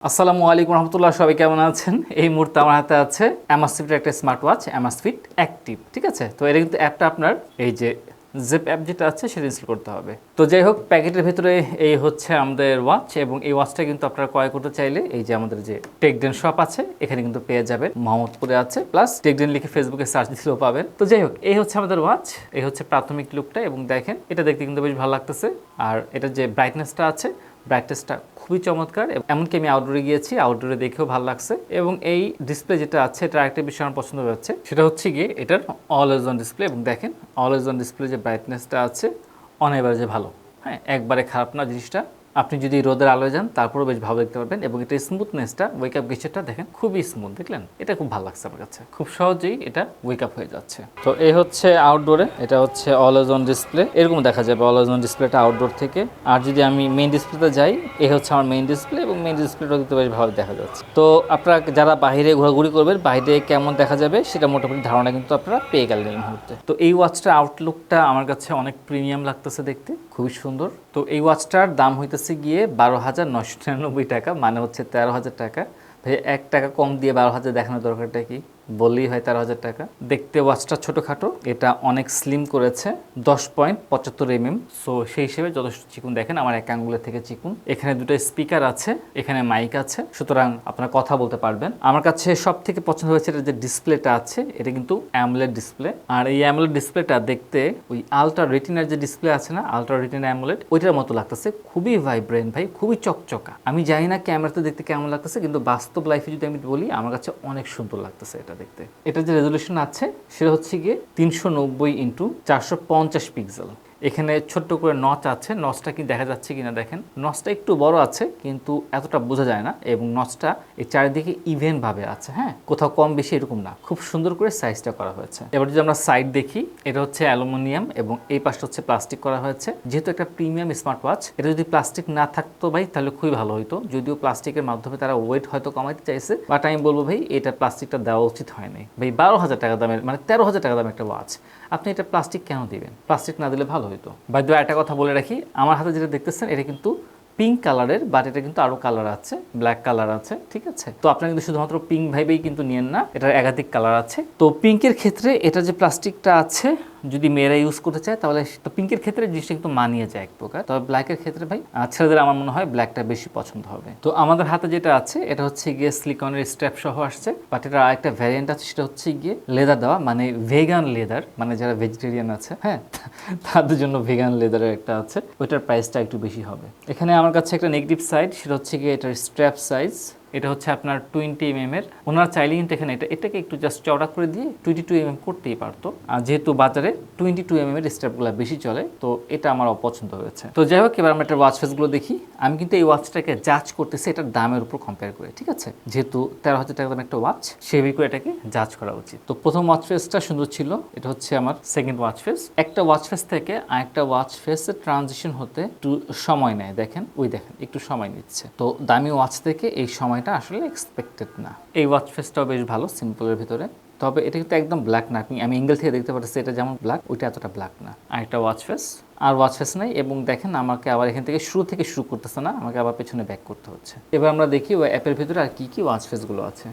আসসালামু আলাইকুম রহমতুল্লাহ, সবাই কেমন আছেন? এই মুহূর্তে আমার হাতে আছে অ্যামাসফিটের একটা স্মার্ট ওয়াচ অ্যামাসফিট অ্যাক্টিভ। ঠিক আছে, তো এটা কিন্তু অ্যাপটা আপনার এই যে জিপ অ্যাপ যেটা আছে সেটা ইনস্টল করতে হবে। তো যাই হোক, প্যাকেটের ভিতরে এই হচ্ছে আমাদের ওয়াচ, এবং এই ওয়াচটা কিন্তু আপনারা ক্রয় করতে চাইলে এই যে আমাদের যে টেকডেন শপ আছে এখানে কিন্তু পেয়ে যাবেন। মোহাম্মদপুরে আছে, প্লাস টেকডেন লিখে ফেসবুকে সার্চ দিলেও পাবেন। তো যাই হোক, এই হচ্ছে আমাদের ওয়াচ, এই হচ্ছে প্রাথমিক লুকটা, এবং দেখেন এটা দেখতে কিন্তু বেশ ভালো লাগতেছে। আর এটা যে ব্রাইটনেসটা আছে, ব্রাইটনেসটা খুবই চমৎকার। এমনকি আমি আউটডোরে গিয়েছি, আউটডোরে দেখেও ভালো লাগছে। এবং এই ডিসপ্লে যেটা আছে, এটা আরেকটা বিষয় আমার পছন্দ হচ্ছে, সেটা হচ্ছে গিয়ে এটার অলওয়েজ অন ডিসপ্লে। এবং দেখেন অলওয়েজ অন ডিসপ্লে যে ব্রাইটনেসটা আছে অন এভারেজে ভালো, হ্যাঁ, একবারে খারাপ না জিনিসটা। আপনি যদি রোদের আলোয় যান তারপরেও বেশ ভালো দেখতে পারবেন। এবং এটা স্মুথনেসটা, ওয়েক আপ গেচারটা দেখেন খুবই স্মুথ, দেখলেন? এটা খুব ভালো লাগছে আমার কাছে, খুব সহজেই এটা ওয়েক আপ হয়ে যাচ্ছে। তো এই হচ্ছে আউটডোরে, এটা হচ্ছে অলওয়েজ অন ডিসপ্লে, এরকম দেখা যাবে অলওয়েজ অন ডিসপ্লেটা আউটডোর থেকে। আর যদি আমি মেইন ডিসপ্লেতে যাই, এই হচ্ছে আমার মেইন ডিসপ্লে, এবং মেইন ডিসপ্লেটা কিন্তু বেশ ভালো দেখা যাচ্ছে। তো আপনারা যারা বাইরে ঘোরাঘুরি করবেন, বাইরে কেমন দেখা যাবে সেটা মোটামুটি ধারণা কিন্তু আপনারা পেয়ে গেলেন এই মুহূর্তে। তো এই ওয়াচটার আউটলুকটা আমার কাছে অনেক প্রিমিয়াম লাগতেছে দেখতে, খুবই সুন্দর। তো এই ওয়াচটার দাম হইতেছে গিয়ে 12,999 টাকা, মানে হচ্ছে 13,000 টাকা। ভাই 1 টাকা কম দিয়ে 12,000 দেখানোর দরকারটা কি? বললেই হয় 13,000 টাকা। দেখতে ওয়াচটা ছোটোখাটো, এটা অনেক স্লিম করেছে, 10.75 mm। সো সেই হিসেবে যথেষ্ট চিকুন, দেখেন আমার এক আঙ্গুলের থেকে চিকুন। এখানে দুটো স্পিকার আছে, এখানে মাইক আছে, সুতরাং আপনারা কথা বলতে পারবেন। আমার কাছে সব থেকে পছন্দ হয়েছে এটা যে ডিসপ্লেটা আছে, এটা কিন্তু অ্যামোলেড ডিসপ্লে। আর এই অ্যামোলেড ডিসপ্লেটা দেখতে ওই আলট্রা রেটিনার যে ডিসপ্লে আছে না, আলট্রা রেটিনা অ্যামোলেড, ওইটার মতো লাগতেছে, খুবই ভাইব্রেন্ট ভাই, খুবই চকচকা। আমি জানি না ক্যামেরাতে দেখতে কেমন লাগতেছে, কিন্তু বাস্তব লাইফে যদি আমি বলি, আমার কাছে অনেক সুন্দর লাগতেছে এটা দেখতে। এটা যে রেজলিউশন আছে সেটা হচ্ছে গিয়ে 390x450 পিক্সেল। এখানে ছোট্ট করে নচ আছে, নচটা কি দেখা যাচ্ছে কিনা দেখেন, নচটা একটু বড় আছে কিন্তু এতটা বোঝা যায় না। এবং নচটা এই চারিদিকে ইভেন ভাবে আছে, হ্যাঁ, কোথাও কম বেশি এরকম না, খুব সুন্দর করে সাইজটা করা হয়েছে। এবার যদি আমরা সাইড দেখি, এটা হচ্ছে অ্যালুমিনিয়াম এবং এই পাশটা হচ্ছে প্লাস্টিক করা হয়েছে। যেহেতু একটা প্রিমিয়াম স্মার্ট ওয়াচ, এটা যদি প্লাস্টিক না থাকতো ভাই তাহলে খুবই ভালো হতো। যদিও প্লাস্টিকের মাধ্যমে তারা ওয়েট হয়তো কমাইতে চাইছে, বাট আমি বলবো ভাই এটা প্লাস্টিকটা দেওয়া উচিত হয়নি ভাই। 12,000 টাকা দামের, মানে 13,000 টাকা দামের একটা ওয়াচ, আপনি এটা প্লাস্টিক কেন দিবেন? প্লাস্টিক না দিলে ভালো হতো। বাই দ্য ওয়ে, একটা কথা বলে রাখি, আমার হাতে যেটা দেখতেছেন এটা কিন্তু পিঙ্ক কালারের, বাট এটা কিন্তু আরো কালার আছে, ব্ল্যাক কালার আছে, ঠিক আছে? তো আপনারা কিন্তু শুধুমাত্র পিঙ্ক ভাইবেই কিন্তু নিয়েন না, এটার একাধিক কালার আছে। তো পিঙ্কের ক্ষেত্রে এটা যে প্লাস্টিকটা আছে, যদি মেয়েরা ইউজ করতে চায় তাহলে তো পিঙ্কের ক্ষেত্রে জিনিসটা কিন্তু মানিয়ে যায় এক প্রকার। তবে ব্ল্যাকের ক্ষেত্রে ভাই ছেলেদের আমার মনে হয় ব্ল্যাকটা বেশি পছন্দ হবে। তো আমাদের হাতে যেটা আছে এটা হচ্ছে গিয়ে সিলিকনের স্ট্র্যাপ সহ আসছে, বাট এটা আরেকটা ভ্যারিয়েন্ট আছে, সেটা হচ্ছে গিয়ে লেদার দেওয়া, মানে ভেগান লেদার, মানে যারা ভেজিটেরিয়ান আছে, হ্যাঁ, তাদের জন্য ভেগান লেদারের একটা আছে, ওইটার প্রাইসটা একটু বেশি হবে। এখানে আমার কাছে একটা নেগেটিভ সাইড, সেটা হচ্ছে গিয়ে এটার স্ট্র্যাপ সাইজ। এটা হচ্ছে আপনার 20 mm এর। ওনারা চাইলে কিন্তু এখানে এটাকে একটু জাস্ট চওড়া করে দিয়ে 22 mm করতেই পারতো। আর যেহেতু বাজারে 22 mm এর স্ট্র্যাপগুলো বেশি চলে, তো এটা আমার অপছন্দ হয়েছে। তো যাই হোক, এবার আমরা একটা ওয়াচ ফেসগুলো দেখি। আমি কিন্তু এই ওয়াচটাকে জাজ করতেছি এটার দামের উপর কম্পেয়ার করে, ঠিক আছে? যেহেতু 13,000 টাকা দামের একটা ওয়াচ, সেভাবে করে এটাকে জাজ করা উচিত। তো প্রথম ওয়াচ ফেসটা সুন্দর ছিল, এটা হচ্ছে আমার সেকেন্ড ওয়াচ ফেস। একটা ওয়াচ ফেস থেকে আরেকটা ওয়াচ ফেসে ট্রানজিশন হতে একটু সময় নেয়, দেখেন, ওই দেখেন একটু সময় নিচ্ছে। তো দামি ওয়াচ থেকে এই সময়টা আসলে এক্সপেক্টেড না। এই ওয়াচ ফেসটাও বেশ ভালো, সিম্পলের ভিতরে। তবে এটা কিন্তু একদম ব্ল্যাক না, আমি অ্যাঙ্গেল থেকে দেখতে পাচ্ছি এটা যেমন ব্ল্যাক, ওইটা এতটা ব্ল্যাক না। আরেকটা ওয়াচ ফেস, আর ওয়াচ ফেস নাই। এবং দেখেন আমাকে আবার এখান থেকে শুরু করতেছে না, আমাকে আবার পেছনে ব্যাক করতে হচ্ছে। এবার আমরা দেখি ওই অ্যাপের ভিতরে আর কি কি ওয়াচ ফেসগুলো আছে।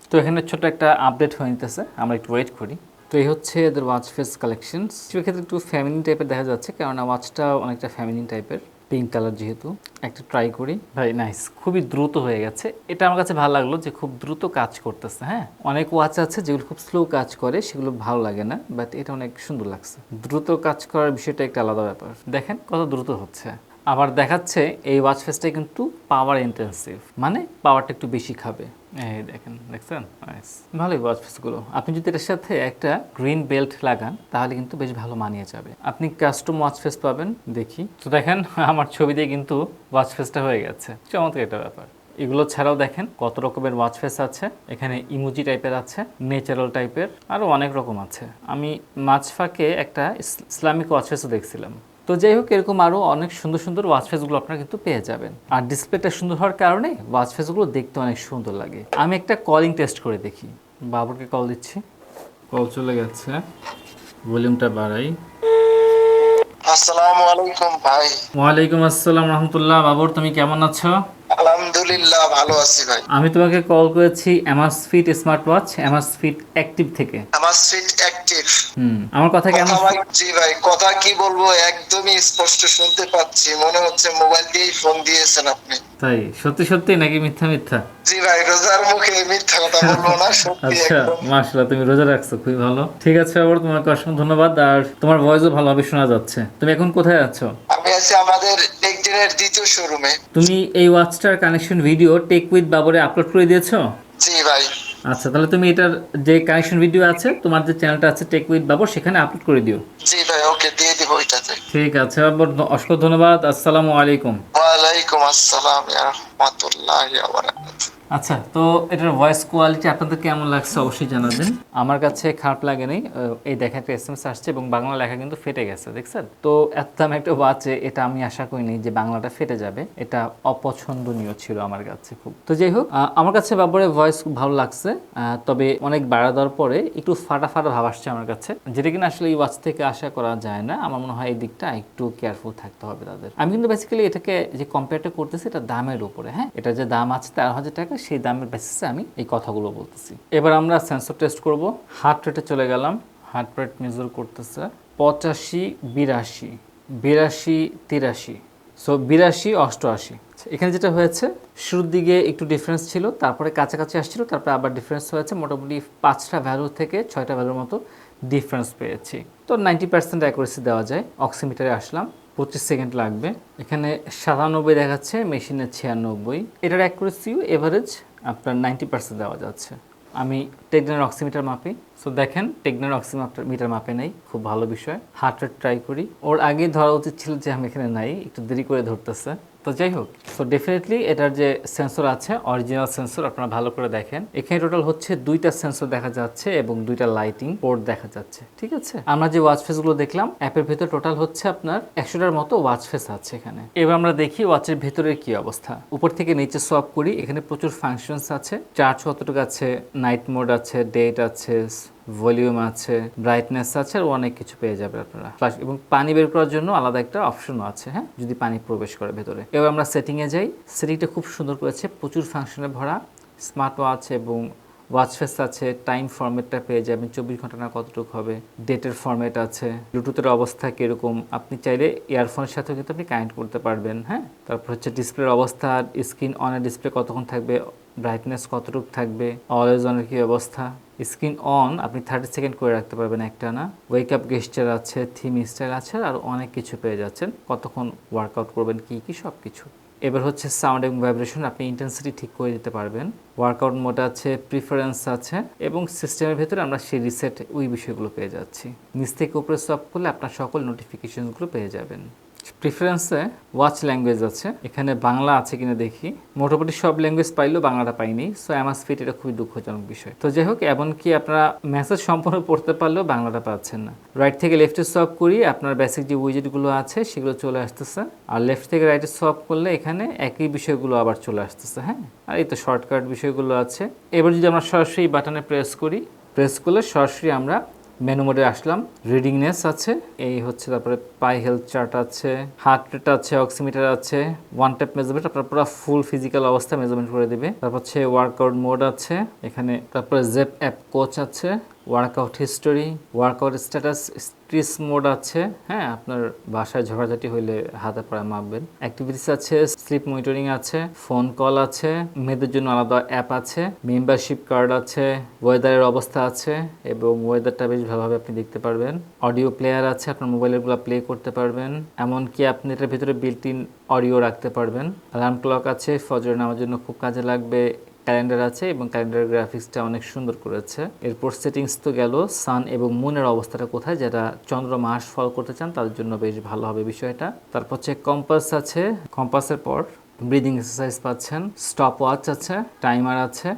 তো এখানে ছোট একটা আপডেট হয়ে নিতেছে, আমরা একটু ওয়েট করি। তো এই হচ্ছে এদের ওয়াচ ফেস কালেকশনস। সেক্ষেত্রে একটু ফ্যামিলিন টাইপের দেখা যাচ্ছে, কারণ ওয়াচটা অনেকটা ফ্যামিলিন টাইপের, পিঙ্ক কালার যেহেতু। একটা ট্রাই করি ভাই, নাইস, খুবই দ্রুত হয়ে গেছে। এটা আমার কাছে ভালো লাগলো যে খুব দ্রুত কাজ করতেছে। হ্যাঁ, অনেক ওয়াচ আছে যেগুলো খুব স্লো কাজ করে, সেগুলো ভালো লাগে না, বাট এটা অনেক সুন্দর লাগছে। দ্রুত কাজ করার বিষয়টা একটা আলাদা ব্যাপার, দেখেন কত দ্রুত হচ্ছে। আবার দেখাচ্ছে এই ওয়াচ ফেসটা কিন্তু পাওয়ার ইন্টেন্সিভ, মানে পাওয়ারটা একটু বেশি খাবে। এই দেখেন, দেখছেন? ভালোই ওয়াচ ফেসগুলো। আপনি যদি এটার সাথে একটা গ্রিন বেল্ট লাগান তাহলে কিন্তু বেশ ভালো মানিয়ে যাবে। আপনি কাস্টম ওয়াচ ফেস পাবেন, দেখি। তো দেখেন আমার ছবি দিয়ে কিন্তু ওয়াচ ফেসটা হয়ে গেছে, চমৎকার একটা ব্যাপার। এগুলো ছাড়াও দেখেন কত রকমের ওয়াচ ফেস আছে। এখানে ইমোজি টাইপের আছে, ন্যাচারাল টাইপের, আরও অনেক রকম আছে। আমি মাঝফাঁকে একটা ইসলামিক ওয়াচ ফেসও দেখছিলাম। তো যাই হোক, এরকম আরও অনেক সুন্দর সুন্দর ওয়াচ ফেসগুলো আপনারা কিন্তু পেয়ে যাবেন। আর ডিসপ্লেটা সুন্দর হওয়ার কারণে ওয়াচ ফেসগুলো দেখতে অনেক সুন্দর লাগে। আমি একটা কলিং টেস্ট করে দেখি, বাবুরকে কল দিচ্ছি, কল চলে গেছে, ভলিউমটা বাড়াই। আসসালামু আলাইকুম ভাই। ওয়ালাইকুম আসসালাম রহমতুল্লাহ। বাবুর, তুমি কেমন আছো? আলহামদুলিল্লাহ ভালো আছি ভাই। আমি তোমাকে কল করেছি অ্যামাসফিট স্মার্ট ওয়াচ অ্যামাসফিট অ্যাক্টিভ থেকে। Amazfit Active। আমার কথা কেমন? কথা ভাই, জি ভাই, কথা কি বলবো, একদমই স্পষ্ট শুনতে পাচ্ছি, মনে হচ্ছে মোবাইল দিয়েই ফোন দিয়েছেন আপনি। তাই সত্যি সত্যি নাকি মিথ্যা মিথ্যা? জি ভাই, রোজার মুখে মিথ্যা কথা বলবো না, সত্যি আচ্ছা, একদম। মাশাআল্লাহ, তুমি রোজা রাখছো, খুবই ভালো। ঠিক আছে, আবার তোমাকে অসংখ্য ধন্যবাদ। আর তোমার ভয়েসও ভালোভাবে শোনা যাচ্ছে। তুমি এখন কোথায় আছো? আমি আছি আমাদের টেকডেনের দ্বিতীয় শোরুমে। তুমি এই ওয়াচটার কানেকশন ভিডিও টেক উইথ বাবরে আপলোড করে দিয়েছো? জি ভাই। আচ্ছা, তাহলে তুমি এটার যে কানেকশন ভিডিও আছে, তোমার যে চ্যানেলটা আছে টেক উইথ বাবর, সেখানে আপলোড করে দিও। জি ভাই, ওকে, দিয়ে দিব ওইটাতে। ঠিক আছে, আবার অসংখ্য ধন্যবাদ। আসসালামু আলাইকুম। ওয়ালাইকুম আসসালাম ইয়া রাহমাতুল্লাহি ওয়া বারাকাতুহু। আচ্ছা, তো এটার ভয়েস কোয়ালিটি আপনাদের কেমন লাগছে অবশ্যই জানাবেন। আমার কাছে খারাপ লাগেনি। এই দেখেন, একটা এসএমএস আসছে এবং বাংলা লেখা কিন্তু ফেটে গেছে, দেখছেন? তো এত দাম একটা ওয়াচে এটা আমি আশা করিনি যে বাংলাটা ফেটে যাবে। এটা অপছন্দনীয় ছিল আমার কাছে খুব। তো যাই হোক, আমার কাছে বাবরের ভয়েস খুব ভালো লাগছে। তবে অনেক বাড়া দেওয়ার পরে একটু ফাটা ফাটা ভাব আসছে আমার কাছে, যেটা কিনা আসলে এই ওয়াচ থেকে আশা করা যায় না। আমার মনে হয় এই দিকটা একটু কেয়ারফুল থাকতে হবে তাদের। আমি কিন্তু বেসিক্যালি এটাকে যে কম্পেয়ারটা করতেছি, এটা দামের উপরে। হ্যাঁ, এটা যে দাম আছে 13,000 টাকা, সেই দামের বেসিসে আমি এই কথাগুলো বলতেছি। এবার আমরা সেন্সর টেস্ট করব। হার্ট রেটে চলে গেলাম। হার্ট রেট মেজার করতেছে 85, 82, 82, 83। সো 82, 88। এখানে যেটা হয়েছে, শুরুর দিকে একটু ডিফারেন্স ছিল, তারপরে কাছাকাছি আসছিল, তারপরে আবার ডিফারেন্স হয়েছে। মোটামুটি 5টা ভ্যালু থেকে 6টা ভ্যালুর মতো ডিফারেন্স পেয়েছি। তো 90% অ্যাকুরেসি দেওয়া যায়। অক্সিমিটারে আসলাম, 25 সেকেন্ড লাগবে। এখানে 97 দেখাচ্ছে, মেশিনে 96। এটার অ্যাকুরেসিও এভারেজ আপনার 90% দেওয়া যাচ্ছে। আমি টেকডেনের অক্সিমিটার মাপি। সো দেখেন, টেকডেনের অক্সিমিটার মাপে নেই, খুব ভালো বিষয়। হার্ট রেট ট্রাই করি। ওর আগে ধরা উচিত ছিল যে আমি এখানে নাই, একটু দেরি করে ধরতেছে। তো যাই হোক, সো ডেফিনেটলি এটার যে সেন্সর আছে, অরিজিনাল সেন্সর, আপনারা ভালো করে দেখেন। এখানে টোটাল হচ্ছে 2টা সেন্সর দেখা যাচ্ছে এবং 2টা লাইটিং পোর্ট দেখা যাচ্ছে। ঠিক আছে, আমরা যে ওয়াচ ফেসগুলো দেখলাম, অ্যাপের ভেতর টোটাল হচ্ছে আপনার 100টার মতো ওয়াচ ফেস আছে এখানে। এবার আমরা দেখি ওয়াচের ভেতরের কি অবস্থা। উপর থেকে নিচে সোয়াপ করি। এখানে প্রচুর ফাংশনস আছে। চার্জ কতটুকু আছে, নাইট মোড আছে, ডেট আছে, ভলিউম আছে, ব্রাইটনেস আছে, আর অনেক কিছু পেয়ে যাবে আপনারা। এবং পানি বের করার জন্য আলাদা একটা অপশনও আছে, হ্যাঁ, যদি পানি প্রবেশ করে ভেতরে। এবার আমরা সেটিংয়ে যাই। সেটিংটা খুব সুন্দর করেছে, প্রচুর ফাংশনে ভরা। স্মার্ট ওয়াচ এবং ওয়াচ ফেস আছে, টাইম ফরম্যাটটা পেয়ে যাবেন, 24 ঘন্টা না কতটুকু হবে, ডেটের ফরম্যাট আছে, ব্লুটুথের অবস্থা কীরকম, আপনি চাইলে ইয়ারফোনের সাথেও কিন্তু আপনি কানেক্ট করতে পারবেন। হ্যাঁ, তারপর হচ্ছে ডিসপ্লের অবস্থা, স্ক্রিন অনের ডিসপ্লে কতক্ষণ থাকবে, ব্রাইটনেস কতটুকু থাকবে, অলওয়েজ অনের কী অবস্থা, স্ক্রিন অন আপনি 30 সেকেন্ড করে রাখতে পারবেন একটা না, ওয়েক আপ গেস্টার আছে, থিম স্টাইল আছে, আর অনেক কিছু পেয়ে যাচ্ছেন, কতক্ষণ ওয়ার্কআউট করবেন কী কী সব কিছু। এবার হচ্ছে সাউন্ড এবং ভাইব্রেশন, আপনি ইন্টেন্সিটি ঠিক করে দিতে পারবেন। ওয়ার্কআউট মোড আছে, প্রিফারেন্স আছে, এবং সিস্টেমের ভেতরে আমরা সেই রিসেট ওই বিষয়গুলো পেয়ে যাচ্ছি। নিচ থেকে উপরে সোয়াপ করলে আপনার সকল নোটিফিকেশনসগুলো পেয়ে যাবেন। প্রিফারেন্সে ওয়াচ ল্যাঙ্গুয়েজ আছে, এখানে বাংলা আছে কিনা দেখি। মোটামুটি সব ল্যাঙ্গুয়েজ পাইলেও বাংলাটা পাইনি। সো অ্যামাসফিট, এটা খুবই দুঃখজনক বিষয়। তো যাই হোক, এমনকি আপনারা মেসেজ সম্পূর্ণ পড়তে পারলেও বাংলাটা পাচ্ছেন না। রাইট থেকে লেফটে সোয়াপ করি, আপনার বেসিক যে উইজেটগুলো আছে সেগুলো চলে আসতেছে। আর লেফট থেকে রাইটে সোয়াপ করলে এখানে একই বিষয়গুলো আবার চলে আসতেছে। হ্যাঁ, আর এই তো শর্টকাট বিষয়গুলো আছে। এবার যদি আমরা সরাসরি বাটনে প্রেস করি, প্রেস করলে সরাসরি আমরা মেনু মোডে আসলাম। রিডিংনেস আছে, এই হচ্ছে, তারপরে পাই হেলথ চার্ট আছে, হার্ট রেট আছে, অক্সিমিটার আছে, ওয়ান ট্যাপ মেজারমেন্ট, আপনার পুরো ফুল ফিজিক্যাল অবস্থা মেজারমেন্ট করে দিবে। তারপর হচ্ছে ওয়ার্কআউট মোড আছে এখানে, তারপরে জেপ অ্যাপ কোচ আছে, workout history, workout status, stress mode আছে। হ্যাঁ, আপনার বাসায় ঝগড়াঝাটি হইলে হাতে পড়ে মাপবেন। অ্যাক্টিভিটিস আছে, স্লিপ মনিটরিং আছে, ফোন কল আছে, মেয়েদের জন্য আলাদা অ্যাপ আছে, মেম্বারশিপ কার্ড আছে, ওয়েদারের অবস্থা আছে এবং ওয়েদারটা বেশ ভালোভাবে আপনি দেখতে পারবেন। অডিও প্লেয়ার আছে, আপনার মোবাইলেরগুলো প্লে করতে পারবেন। এমনকি আপনি এটার ভিতরে বিল্ট ইন অডিও রাখতে পারবেন। অ্যালার্ম ক্লক আছে, ফজর নামার জন্য খুব কাজে লাগবে। ক্যালেন্ডার আছে এবং ক্যালেন্ডার গ্রাফিক্সটা অনেক সুন্দর করেছে। এরপর সেটিংস তো গেল, সান এবং মুনের অবস্থাটা কোথায়, যারা চন্দ্র মাস ফলো করতে চান তাদের জন্য বেশ ভালো হবে বিষয়টা। তারপর হচ্ছে কম্পাস আছে, কম্পাসের পর ব্রিদিং এক্সারসাইজ পাচ্ছেন, স্টপ ওয়াচ আছে, টাইমার আছে,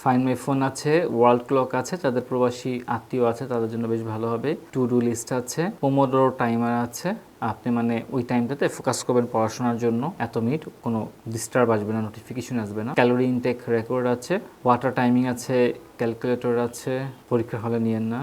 ফাইন মাই ফোন আছে, ওয়ার্ল্ড ক্লক আছে, যাদের প্রবাসী আত্মীয় আছে তাদের জন্য বেশ ভালো হবে। টু ডু লিস্ট আছে, পোমোডোরো টাইমার আছে, আপনি মানে ওই টাইমটাতে ফোকাস করবেন পড়াশোনার জন্য, এত মিনিট কোনো ডিস্টার্ব আসবে না, নোটিফিকেশন আসবে না। ক্যালোরি ইনটেক রেকর্ড আছে, ওয়াটার টাইমিং আছে, ক্যালকুলেটর আছে, পরীক্ষার হলে নিয়েন না।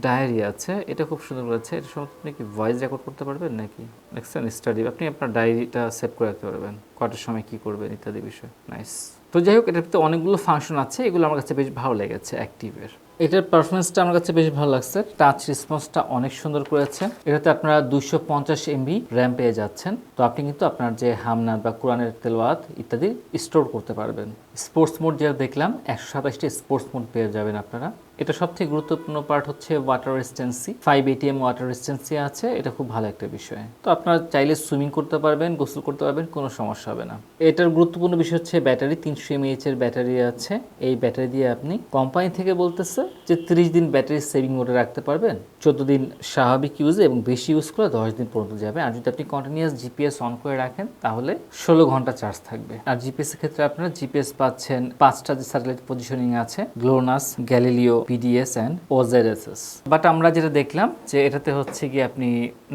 ডায়েরি আছে, এটা খুব সুন্দর করেছে। এটা সম্ভবত আপনি কি ভয়েস রেকর্ড করতে পারবেন নাকি? দেখছেন স্টাডি, আপনি আপনার ডায়েরিটা সেভ করে রাখতে পারবেন, কটার সময় কি করবেন ইত্যাদি বিষয়। নাইস। তো যাই হোক, এটাতে অনেকগুলো ফাংশন আছে, এগুলো আমার কাছে বেশ ভালো লেগেছে অ্যাক্টিভের। এটার পারফরমেন্সটা আমার কাছে বেশ ভালো লাগছে, টাচ রেসপন্সটা অনেক সুন্দর করেছে। এটাতে আপনারা 250 MB র্যাম পেয়ে যাচ্ছেন। তো আপনি কিন্তু আপনার যে হামনাত বা কোরআনের তেলাওয়াত ইত্যাদি স্টোর করতে পারবেন। স্পোর্টস মোড যেটা দেখলাম 127টি স্পোর্টস মোড পেয়ে যাবেন আপনারা। এটা সবথেকে গুরুত্বপূর্ণ পার্ট হচ্ছে ওয়াটার রেজিস্ট্যান্সি, 5 ATM ওয়াটার রেজিস্ট্যান্সি আছে, এটা খুব ভালো একটা বিষয়। তো আপনারা চাইলে সুইমিং করতে পারবেন, গোসল করতে পারবেন, কোনো সমস্যা হবে না। এটার গুরুত্বপূর্ণ বিষয় হচ্ছে ব্যাটারি, 300 mAh এর ব্যাটারি আছে। এই ব্যাটারি দিয়ে আপনি, কোম্পানি থেকে বলতেছে যে 30 দিন ব্যাটারি সেভিং মোডে রাখতে পারবেন, 14 দিন স্বাভাবিক ইউজে, এবং বেশি ইউজ করলে 10 দিন পর্যন্ত যাবে। আর যদি আপনি কন্টিনিউয়াস জিপিএস অন করে রাখেন তাহলে 16 ঘন্টা চার্জ থাকবে। আর জিপিএস এর ক্ষেত্রে আপনারা জিপিএস পাচ্ছেন 5টা যে স্যাটেলাইট পজিশনিং আছে, GLONASS, Galileo, PDS and QZSS. But আমরা যেটা দেখলাম যে এটাতে হচ্ছে কি আপনি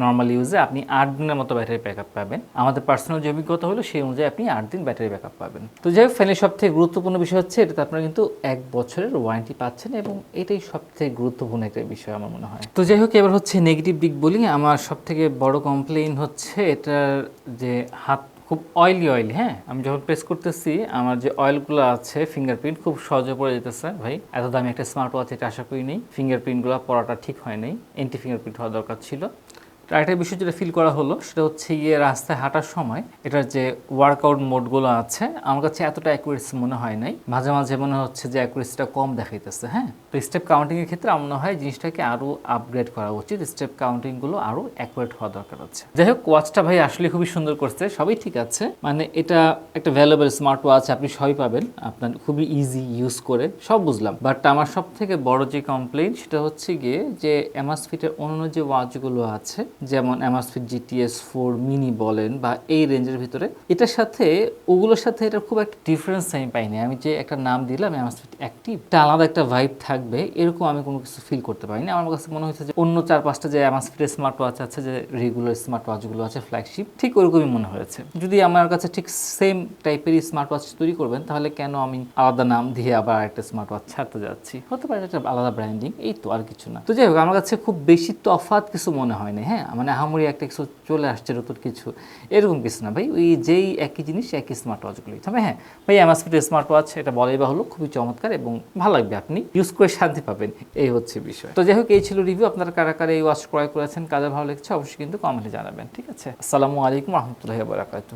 নর্মাল ইউজে আপনি 8 দিনের মতো ব্যাটারি ব্যাকআপ পাবেন। আমাদের পার্সোনাল যে অভিজ্ঞতা হলো সেই অনুযায়ী আপনি 8 দিন ব্যাটারি ব্যাকআপ পাবেন। তো যাই হোক, ফাইনালি সবথেকে গুরুত্বপূর্ণ বিষয় হচ্ছে এটাতে আপনারা কিন্তু 1 বছরের ওয়ারেন্টি পাচ্ছেন, এবং এটাই সবথেকে গুরুত্বপূর্ণ একটা বিষয় আমার মনে হয়। তো যাই হোক, এবার হচ্ছে নেগেটিভ দিক বলি। আমার সবথেকে বড় কমপ্লেইন হচ্ছে এটার যে হাত খুব অয়েলি। হ্যাঁ, আমি যখন প্রেস করতেছি আমার যে অয়েলগুলো আছে, ফিঙ্গারপ্রিন্ট খুব সহজে পড়ে যেতেছে। ভাই, এত দামি একটা স্মার্ট ওয়াচ এটা আশা করি নেই, ফিঙ্গারপ্রিন্টগুলো পড়াটা ঠিক হয় নাই, এন্টি ফিঙ্গারপ্রিন্ট হওয়া দরকার ছিল। আরেকটা বিষয় যেটা ফিল করা হলো সেটা হচ্ছে গিয়ে রাস্তায় হাঁটার সময় এটার যে ওয়ার্কআউট মোডগুলো আছে আমার কাছে এতটা অ্যাকুরেসি মনে হয় নাই। মাঝে মাঝে মনে হচ্ছে যে অ্যাকুরেসিটা কম দেখাইতেছে। হ্যাঁ, তো স্টেপ কাউন্টিংয়ের ক্ষেত্রে আমার মনে হয় জিনিসটাকে আরও আপগ্রেড করা উচিত, স্টেপ কাউন্টিংগুলো আরও অ্যাকুরেট হওয়া দরকার আছে। যাই হোক, ওয়াচটা ভাই আসলে খুবই সুন্দর করছে, সবই ঠিক আছে। মানে এটা একটা ভ্যালুয়েবল স্মার্ট ওয়াচ, আপনি সবই পাবেন, আপনার খুবই ইজি ইউজ করে, সব বুঝলাম। বাট আমার সব থেকে বড় যে কমপ্লেইন সেটা হচ্ছে গিয়ে যে অ্যামাসফিটের অন্য যে ওয়াচগুলো আছে, যেমন Amazfit GTS 4 মিনি বলেন বা এই রেঞ্জের ভিতরে, এটার সাথে ওগুলোর সাথে এটা খুব একটা ডিফারেন্স আমি পাইনি। আমি যে একটা নাম দিলাম Amazfit Active, এটা আলাদা একটা ভাইব থাকবে এরকম আমি কোনো কিছু ফিল করতে পারিনি। আমার কাছে মনে হয়েছে যে অন্য 4-5টা যে Amazfit স্মার্ট ওয়াচ আছে, যে রেগুলার স্মার্ট ওয়াচগুলো আছে ফ্ল্যাগশিপ, ঠিক ওরকমই মনে হয়েছে। যদি আমার কাছে ঠিক সেম টাইপেরই স্মার্ট ওয়াচ তৈরি করবেন তাহলে কেন আমি আলাদা নাম দিয়ে আবার একটা স্মার্ট ওয়াচ ছাড়তে যাচ্ছি? হতে পারে একটা আলাদা ব্র্যান্ডিং, এই তো, আর কিছু না। তো যাই হোক, আমার কাছে খুব বেশি তফাৎ কিছু মনে হয়নি। হ্যাঁ, মানে আহামরি একটা কিছু চলে আসছে নতুন কিছু, এরকম কিছু না ভাই। ওই যেই একই জিনিস, একই স্মার্ট ওয়াচগুলোই। তবে হ্যাঁ ভাই, Amazfit স্মার্ট ওয়াচ এটা বলাই বা হলো খুবই চমৎকার এবং ভালো লাগবে, আপনি ইউজ করে শান্তি পাবেন, এই হচ্ছে বিষয়। তো যাই হোক, এই ছিল রিভিউ। আপনারা কারা কারা এই ওয়াচ ক্রয় করেছেন, কাদের ভালো লেগেছে অবশ্যই কিন্তু কমেন্টে জানাবেন। ঠিক আছে, আসসালামু আলাইকুম রহমতুল্লাহি ওয়া বারাকাতুহু।